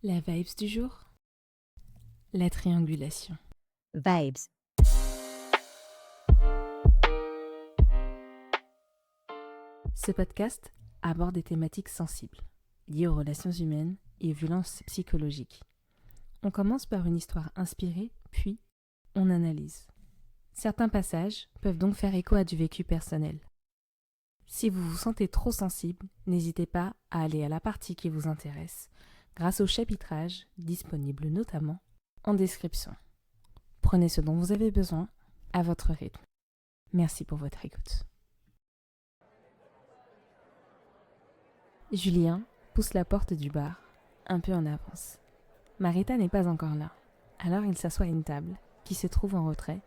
La vibes du jour, la triangulation. Vibes. Ce podcast aborde des thématiques sensibles, liées aux relations humaines et aux violences psychologiques. On commence par une histoire inspirée, puis on analyse. Certains passages peuvent donc faire écho à du vécu personnel. Si vous vous sentez trop sensible, n'hésitez pas à aller à la partie qui vous intéresse, grâce au chapitrage, disponible notamment en description. Prenez ce dont vous avez besoin, à votre rythme. Merci pour votre écoute. Julien pousse la porte du bar, un peu en avance. Marita n'est pas encore là, alors il s'assoit à une table, qui se trouve en retrait,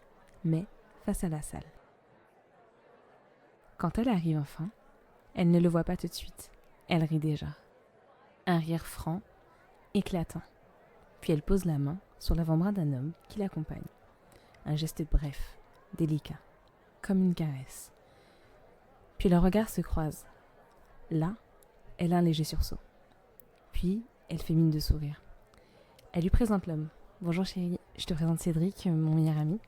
mais face à la salle. Quand elle arrive enfin, elle ne le voit pas tout de suite. Elle rit déjà. Un rire franc, éclatant. Puis elle pose la main sur l'avant-bras d'un homme qui l'accompagne. Un geste bref, délicat, comme une caresse. Puis leurs regards se croisent. Là, elle a un léger sursaut. Puis, elle fait mine de sourire. Elle lui présente l'homme. « Bonjour chérie, je te présente Cédric, mon meilleur ami. »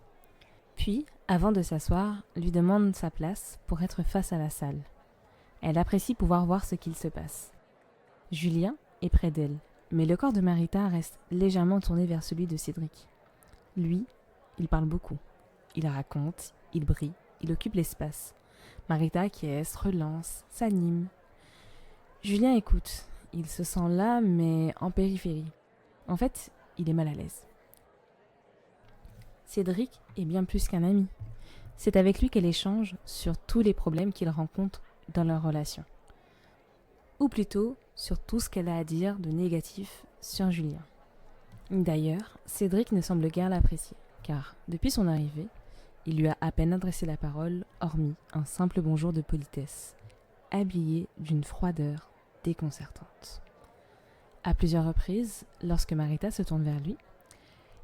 Puis, avant de s'asseoir, lui demande sa place pour être face à la salle. Elle apprécie pouvoir voir ce qu'il se passe. Julien est près d'elle, mais le corps de Marita reste légèrement tourné vers celui de Cédric. Lui, il parle beaucoup. Il raconte, il brille, il occupe l'espace. Marita acquiesce, relance, s'anime. Julien écoute. Il se sent là, mais en périphérie. En fait, il est mal à l'aise. Cédric est bien plus qu'un ami. C'est avec lui qu'elle échange sur tous les problèmes qu'il rencontre dans leur relation. Ou plutôt, sur tout ce qu'elle a à dire de négatif sur Julien. D'ailleurs, Cédric ne semble guère l'apprécier, car, depuis son arrivée, il lui a à peine adressé la parole, hormis un simple bonjour de politesse, habillé d'une froideur déconcertante. À plusieurs reprises, lorsque Marita se tourne vers lui,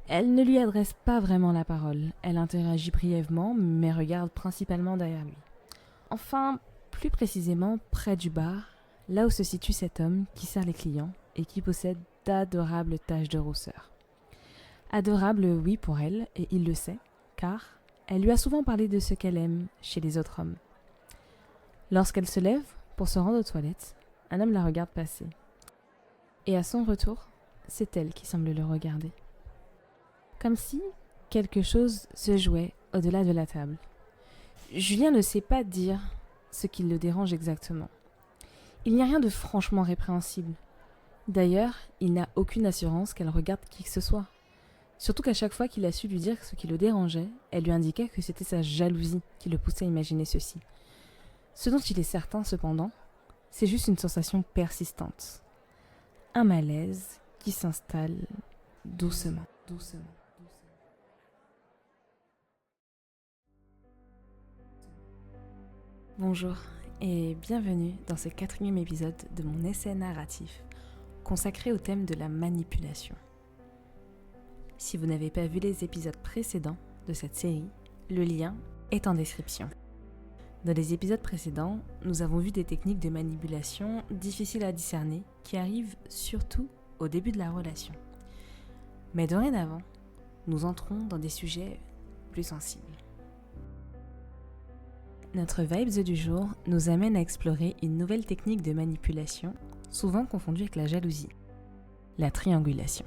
elle ne lui adresse pas vraiment la parole. Elle interagit brièvement, mais regarde principalement derrière lui. Enfin, plus précisément près du bar, là où se situe cet homme qui sert les clients et qui possède d'adorables taches de rousseur. Adorable, oui, pour elle, et il le sait, car elle lui a souvent parlé de ce qu'elle aime chez les autres hommes. Lorsqu'elle se lève pour se rendre aux toilettes, un homme la regarde passer. Et à son retour, c'est elle qui semble le regarder. Comme si quelque chose se jouait au-delà de la table. Julien ne sait pas dire ce qui le dérange exactement. Il n'y a rien de franchement répréhensible. D'ailleurs, il n'a aucune assurance qu'elle regarde qui que ce soit. Surtout qu'à chaque fois qu'il a su lui dire ce qui le dérangeait, elle lui indiquait que c'était sa jalousie qui le poussait à imaginer ceci. Ce dont il est certain, cependant, c'est juste une sensation persistante. Un malaise qui s'installe doucement. Bonjour et bienvenue dans ce 4e épisode de mon essai narratif consacré au thème de la manipulation. Si vous n'avez pas vu les épisodes précédents de cette série, le lien est en description. Dans les épisodes précédents, nous avons vu des techniques de manipulation difficiles à discerner qui arrivent surtout au début de la relation. Mais dorénavant, nous entrons dans des sujets plus sensibles. Notre vibes du jour nous amène à explorer une nouvelle technique de manipulation, souvent confondue avec la jalousie, la triangulation.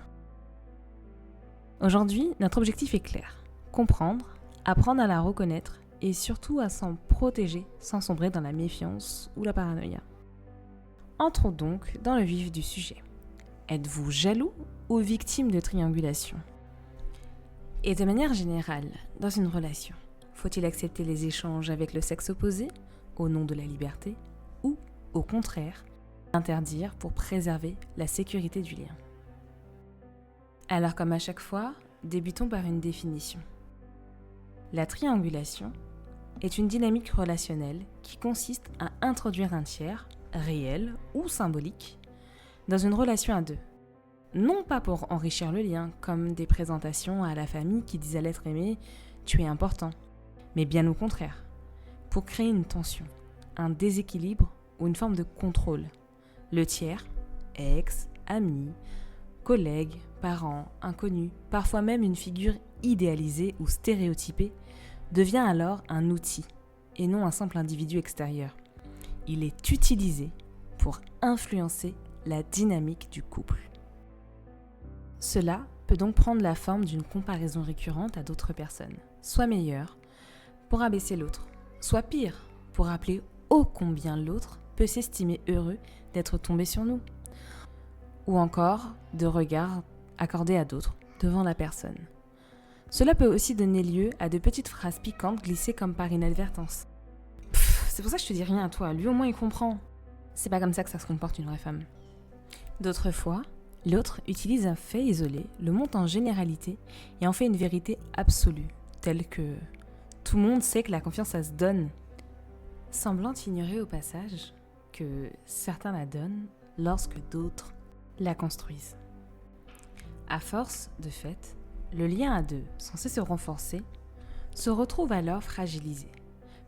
Aujourd'hui, notre objectif est clair, comprendre, apprendre à la reconnaître et surtout à s'en protéger sans sombrer dans la méfiance ou la paranoïa. Entrons donc dans le vif du sujet. Êtes-vous jaloux ou victime de triangulation ? Et de manière générale, dans une relation, faut-il accepter les échanges avec le sexe opposé au nom de la liberté ou, au contraire, interdire pour préserver la sécurité du lien ? Alors comme à chaque fois, débutons par une définition. La triangulation est une dynamique relationnelle qui consiste à introduire un tiers, réel ou symbolique, dans une relation à deux. Non pas pour enrichir le lien, comme des présentations à la famille qui disent à l'être aimé « tu es important », mais bien au contraire, pour créer une tension, un déséquilibre ou une forme de contrôle. Le tiers, ex, ami, collègues, parents, inconnus, parfois même une figure idéalisée ou stéréotypée, devient alors un outil et non un simple individu extérieur. Il est utilisé pour influencer la dynamique du couple. Cela peut donc prendre la forme d'une comparaison récurrente à d'autres personnes, soit meilleure, pour abaisser l'autre, soit pire, pour rappeler ô combien l'autre peut s'estimer heureux d'être tombé sur nous, ou encore de regards accordés à d'autres devant la personne. Cela peut aussi donner lieu à de petites phrases piquantes glissées comme par inadvertance. C'est pour ça que je te dis rien à toi, lui au moins il comprend. C'est pas comme ça que ça se comporte une vraie femme. D'autres fois, l'autre utilise un fait isolé, le monte en généralité et en fait une vérité absolue, telle que tout le monde sait que la confiance ça se donne, semblant ignorer au passage que certains la donnent lorsque d'autres la construisent. À force, de fait, le lien à deux, censé se renforcer, se retrouve alors fragilisé,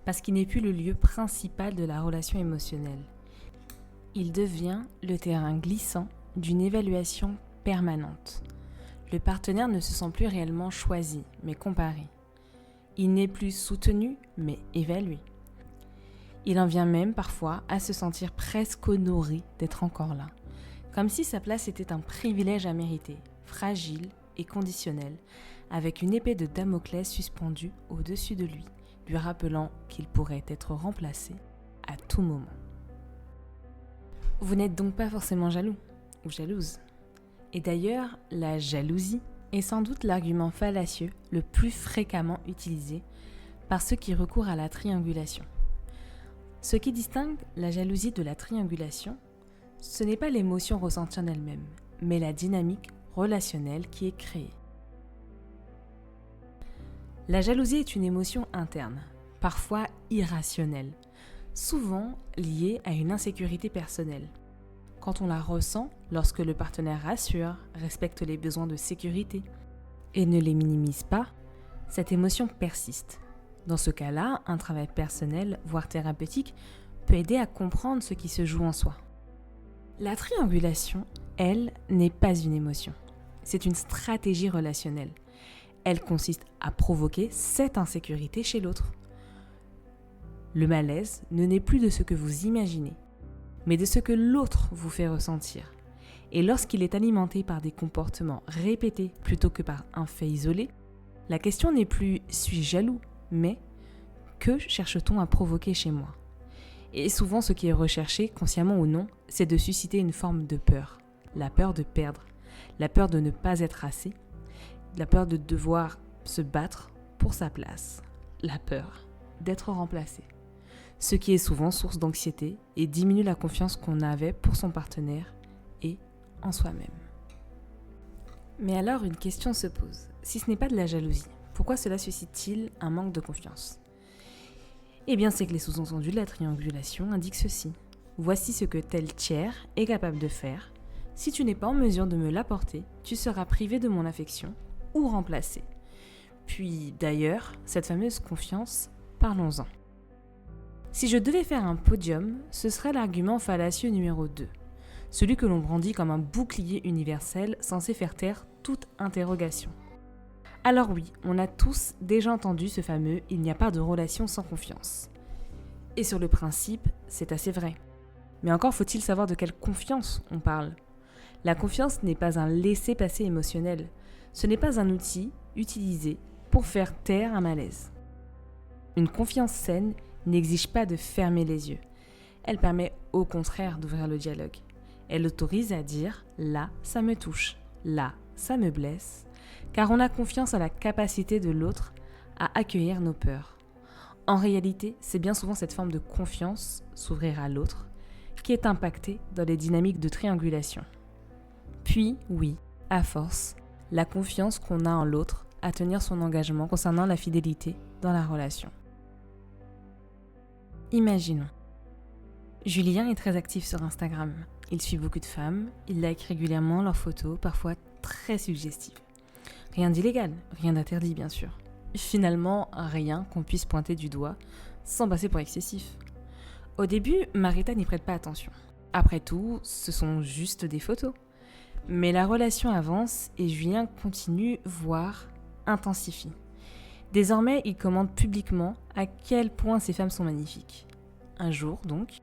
parce qu'il n'est plus le lieu principal de la relation émotionnelle. Il devient le terrain glissant d'une évaluation permanente. Le partenaire ne se sent plus réellement choisi, mais comparé. Il n'est plus soutenu, mais évalué. Il en vient même parfois à se sentir presque honoré d'être encore là, comme si sa place était un privilège à mériter, fragile et conditionnel, avec une épée de Damoclès suspendue au-dessus de lui, lui rappelant qu'il pourrait être remplacé à tout moment. Vous n'êtes donc pas forcément jaloux ou jalouse. Et d'ailleurs, la jalousie est sans doute l'argument fallacieux le plus fréquemment utilisé par ceux qui recourent à la triangulation. Ce qui distingue la jalousie de la triangulation, ce n'est pas l'émotion ressentie en elle-même, mais la dynamique relationnelle qui est créée. La jalousie est une émotion interne, parfois irrationnelle, souvent liée à une insécurité personnelle. Quand on la ressent lorsque le partenaire rassure, respecte les besoins de sécurité et ne les minimise pas, cette émotion persiste. Dans ce cas-là, un travail personnel, voire thérapeutique, peut aider à comprendre ce qui se joue en soi. La triangulation, elle, n'est pas une émotion. C'est une stratégie relationnelle. Elle consiste à provoquer cette insécurité chez l'autre. Le malaise ne naît plus de ce que vous imaginez, mais de ce que l'autre vous fait ressentir. Et lorsqu'il est alimenté par des comportements répétés plutôt que par un fait isolé, la question n'est plus « suis-je jaloux ?», mais « que cherche-t-on à provoquer chez moi ?» Et souvent ce qui est recherché, consciemment ou non, c'est de susciter une forme de peur. La peur de perdre, la peur de ne pas être assez, la peur de devoir se battre pour sa place, la peur d'être remplacé. Ce qui est souvent source d'anxiété et diminue la confiance qu'on avait pour son partenaire et en soi-même. Mais alors une question se pose. Si ce n'est pas de la jalousie, pourquoi cela suscite-t-il un manque de confiance ? Eh bien c'est que les sous-entendus de la triangulation indiquent ceci. Voici ce que tel tiers est capable de faire. Si tu n'es pas en mesure de me l'apporter, tu seras privé de mon affection ou remplacé. Puis d'ailleurs, cette fameuse confiance, parlons-en. Si je devais faire un podium, ce serait l'argument fallacieux numéro 2, celui que l'on brandit comme un bouclier universel censé faire taire toute interrogation. Alors oui, on a tous déjà entendu ce fameux « il n'y a pas de relation sans confiance ». Et sur le principe, c'est assez vrai. Mais encore faut-il savoir de quelle confiance on parle. La confiance n'est pas un laisser-passer émotionnel, ce n'est pas un outil utilisé pour faire taire un malaise. Une confiance saine n'exige pas de fermer les yeux. Elle permet au contraire d'ouvrir le dialogue. Elle autorise à dire « là, ça me touche »,« là, ça me blesse », car on a confiance à la capacité de l'autre à accueillir nos peurs. En réalité, c'est bien souvent cette forme de confiance, s'ouvrir à l'autre, qui est impactée dans les dynamiques de triangulation. Puis, oui, à force, la confiance qu'on a en l'autre à tenir son engagement concernant la fidélité dans la relation. Imaginons. Julien est très actif sur Instagram. Il suit beaucoup de femmes, il like régulièrement leurs photos, parfois très suggestives. Rien d'illégal, rien d'interdit bien sûr. Finalement, rien qu'on puisse pointer du doigt sans passer pour excessif. Au début, Marita n'y prête pas attention. Après tout, ce sont juste des photos. Mais la relation avance et Julien continue, voire intensifie. Désormais, il commente publiquement à quel point ces femmes sont magnifiques. Un jour, donc,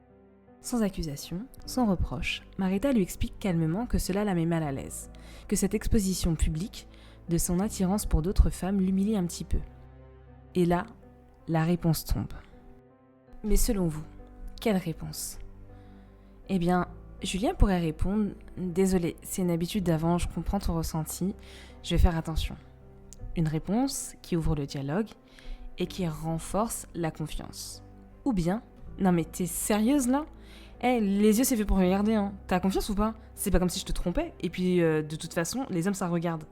sans accusation, sans reproche, Marita lui explique calmement que cela la met mal à l'aise, que cette exposition publique de son attirance pour d'autres femmes l'humilie un petit peu. Et là, la réponse tombe. Mais selon vous, quelle réponse ? Eh bien, Julien pourrait répondre « Désolé, c'est une habitude d'avant, je comprends ton ressenti, je vais faire attention ». Une réponse qui ouvre le dialogue et qui renforce la confiance. Ou bien « Non mais t'es sérieuse là ? Les yeux c'est fait pour regarder, hein. T'as confiance ou pas ? C'est pas comme si je te trompais, et puis de toute façon, les hommes ça regarde. »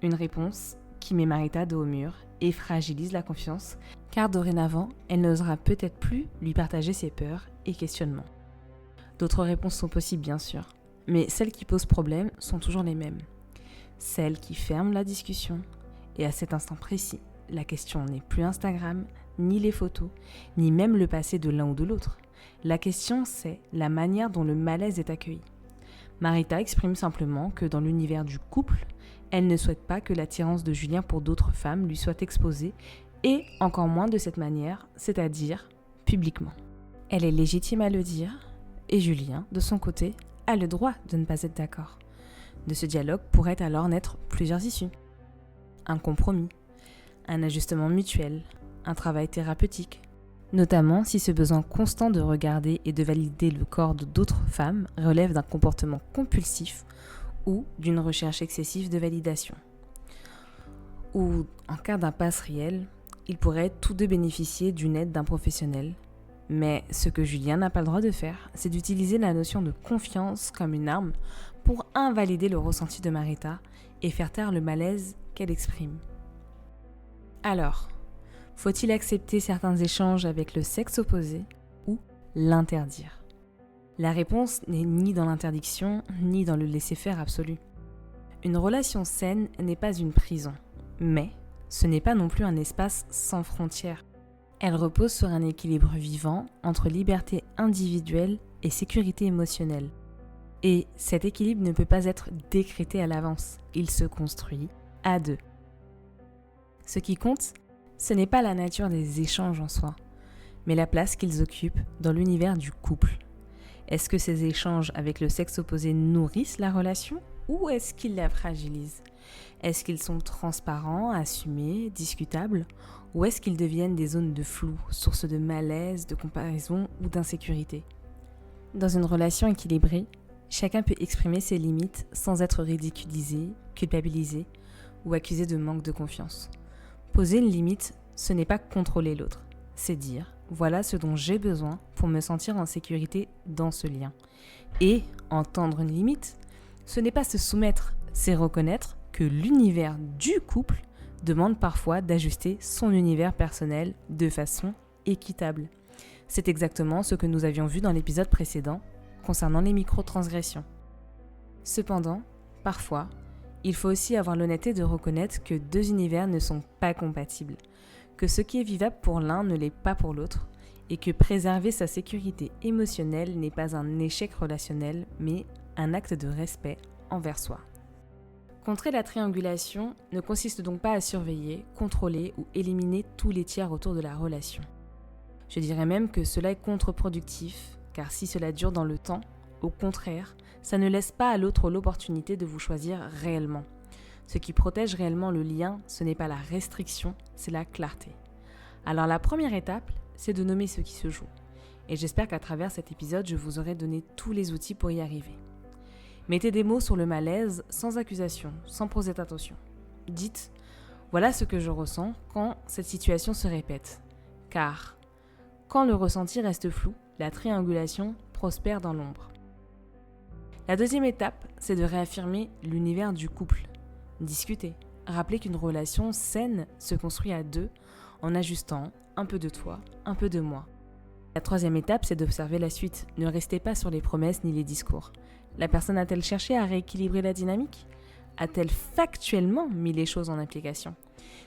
Une réponse qui met Marita dos au mur et fragilise la confiance, car dorénavant, elle n'osera peut-être plus lui partager ses peurs et questionnements. D'autres réponses sont possibles bien sûr, mais celles qui posent problème sont toujours les mêmes. Celles qui ferment la discussion, et à cet instant précis, la question n'est plus Instagram, ni les photos, ni même le passé de l'un ou de l'autre. La question c'est la manière dont le malaise est accueilli. Marita exprime simplement que dans l'univers du couple, elle ne souhaite pas que l'attirance de Julien pour d'autres femmes lui soit exposée, et encore moins de cette manière, c'est-à-dire publiquement. Elle est légitime à le dire, et Julien, de son côté, a le droit de ne pas être d'accord. De ce dialogue pourraient alors naître plusieurs issues. Un compromis, un ajustement mutuel, un travail thérapeutique, notamment si ce besoin constant de regarder et de valider le corps d'autres femmes relève d'un comportement compulsif ou d'une recherche excessive de validation. Ou, en cas d'impasse réelle, ils pourraient tous deux bénéficier d'une aide d'un professionnel. Mais ce que Julien n'a pas le droit de faire, c'est d'utiliser la notion de confiance comme une arme pour invalider le ressenti de Marita et faire taire le malaise qu'elle exprime. Alors, faut-il accepter certains échanges avec le sexe opposé ou l'interdire ? La réponse n'est ni dans l'interdiction, ni dans le laisser-faire absolu. Une relation saine n'est pas une prison, mais ce n'est pas non plus un espace sans frontières. Elle repose sur un équilibre vivant entre liberté individuelle et sécurité émotionnelle. Et cet équilibre ne peut pas être décrété à l'avance, il se construit à deux. Ce qui compte, ce n'est pas la nature des échanges en soi, mais la place qu'ils occupent dans l'univers du couple. Est-ce que ces échanges avec le sexe opposé nourrissent la relation ou est-ce qu'ils la fragilisent ? Est-ce qu'ils sont transparents, assumés, discutables ou est-ce qu'ils deviennent des zones de flou, source de malaise, de comparaison ou d'insécurité ? Dans une relation équilibrée, chacun peut exprimer ses limites sans être ridiculisé, culpabilisé ou accusé de manque de confiance. Poser une limite, ce n'est pas contrôler l'autre, c'est dire « voilà ce dont j'ai besoin pour me sentir en sécurité dans ce lien ». Et entendre une limite, ce n'est pas se soumettre, c'est reconnaître que l'univers du couple demande parfois d'ajuster son univers personnel de façon équitable. C'est exactement ce que nous avions vu dans l'épisode précédent concernant les micro-transgressions. Cependant, parfois, il faut aussi avoir l'honnêteté de reconnaître que deux univers ne sont pas compatibles, que ce qui est vivable pour l'un ne l'est pas pour l'autre, et que préserver sa sécurité émotionnelle n'est pas un échec relationnel, mais un acte de respect envers soi. Contrer la triangulation ne consiste donc pas à surveiller, contrôler ou éliminer tous les tiers autour de la relation. Je dirais même que cela est contre-productif, car si cela dure dans le temps, au contraire, ça ne laisse pas à l'autre l'opportunité de vous choisir réellement. Ce qui protège réellement le lien, ce n'est pas la restriction, c'est la clarté. Alors la première étape, c'est de nommer ce qui se joue. Et j'espère qu'à travers cet épisode, je vous aurai donné tous les outils pour y arriver. Mettez des mots sur le malaise sans accusation, sans poser d'attention. Dites « voilà ce que je ressens quand cette situation se répète ». Car quand le ressenti reste flou, la triangulation prospère dans l'ombre. La deuxième étape, c'est de réaffirmer l'univers du couple. Discuter, rappeler qu'une relation saine se construit à deux en ajustant un peu de toi, un peu de moi. La troisième étape, c'est d'observer la suite. Ne restez pas sur les promesses ni les discours. La personne a-t-elle cherché à rééquilibrer la dynamique ? A-t-elle factuellement mis les choses en application ?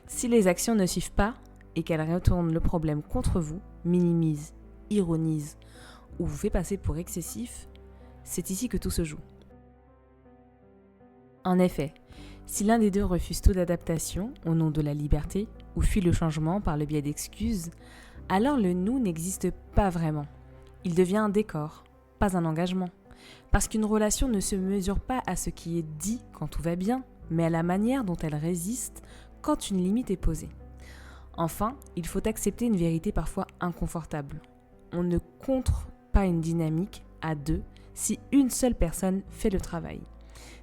Si les actions ne suivent pas et qu'elle retourne le problème contre vous, minimise, ironise ou vous fait passer pour excessif, c'est ici que tout se joue. En effet, si l'un des deux refuse toute adaptation au nom de la liberté ou fuit le changement par le biais d'excuses, alors le nous n'existe pas vraiment. Il devient un décor, pas un engagement. Parce qu'une relation ne se mesure pas à ce qui est dit quand tout va bien, mais à la manière dont elle résiste quand une limite est posée. Enfin, il faut accepter une vérité parfois inconfortable. On ne contre pas une dynamique à deux si une seule personne fait le travail.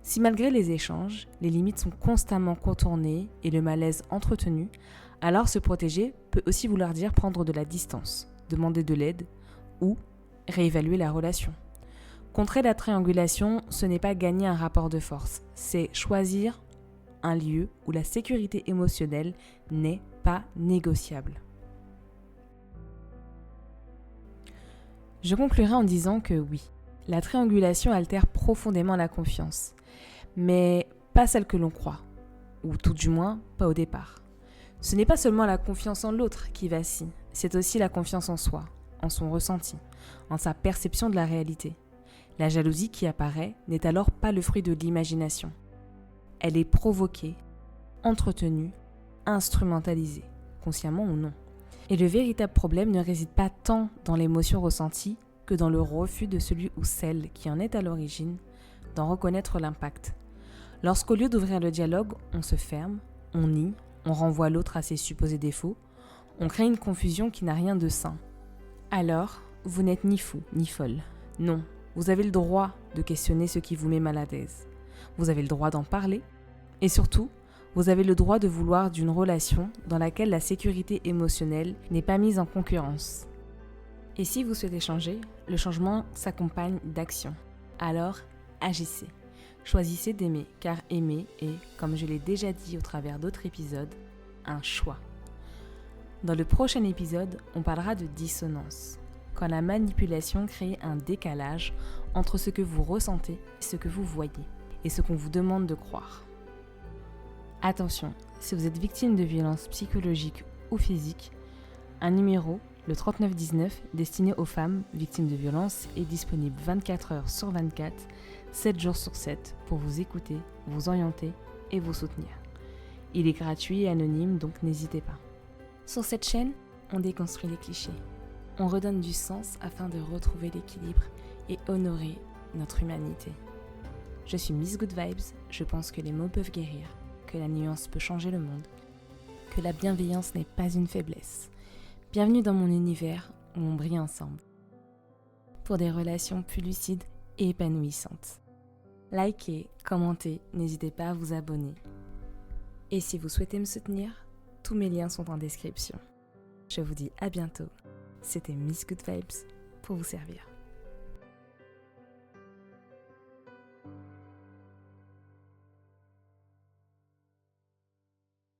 Si malgré les échanges, les limites sont constamment contournées et le malaise entretenu, alors se protéger peut aussi vouloir dire prendre de la distance, demander de l'aide ou réévaluer la relation. Contrer la triangulation, ce n'est pas gagner un rapport de force, c'est choisir un lieu où la sécurité émotionnelle n'est pas négociable. Je conclurai en disant que oui, la triangulation altère profondément la confiance, mais pas celle que l'on croit, ou tout du moins pas au départ. Ce n'est pas seulement la confiance en l'autre qui vacille, c'est aussi la confiance en soi, en son ressenti, en sa perception de la réalité. La jalousie qui apparaît n'est alors pas le fruit de l'imagination. Elle est provoquée, entretenue, instrumentalisée, consciemment ou non. Et le véritable problème ne réside pas tant dans l'émotion ressentie que dans le refus de celui ou celle qui en est à l'origine d'en reconnaître l'impact. Lorsqu'au lieu d'ouvrir le dialogue, on se ferme, on nie, on renvoie l'autre à ses supposés défauts, on crée une confusion qui n'a rien de sain. Alors, vous n'êtes ni fou, ni folle. Non, vous avez le droit de questionner ce qui vous met mal à l'aise. Vous avez le droit d'en parler. Et surtout, vous avez le droit de vouloir d'une relation dans laquelle la sécurité émotionnelle n'est pas mise en concurrence. Et si vous souhaitez changer, le changement s'accompagne d'action. Alors, agissez. Choisissez d'aimer, car aimer est, comme je l'ai déjà dit au travers d'autres épisodes, un choix. Dans le prochain épisode, on parlera de dissonance, quand la manipulation crée un décalage entre ce que vous ressentez, ce que vous voyez, et ce qu'on vous demande de croire. Attention, si vous êtes victime de violences psychologiques ou physiques, un numéro, le 3919, destiné aux femmes victimes de violences, est disponible 24 heures sur 24, 7 jours sur 7, pour vous écouter, vous orienter et vous soutenir. Il est gratuit et anonyme, donc n'hésitez pas. Sur cette chaîne, on déconstruit les clichés. On redonne du sens afin de retrouver l'équilibre et honorer notre humanité. Je suis Miss Good Vibes, je pense que les mots peuvent guérir, que la nuance peut changer le monde, que la bienveillance n'est pas une faiblesse. Bienvenue dans mon univers où on brille ensemble. Pour des relations plus lucides et épanouissantes. Likez, commentez, n'hésitez pas à vous abonner. Et si vous souhaitez me soutenir, tous mes liens sont en description. Je vous dis à bientôt. C'était Miss Good Vibes pour vous servir.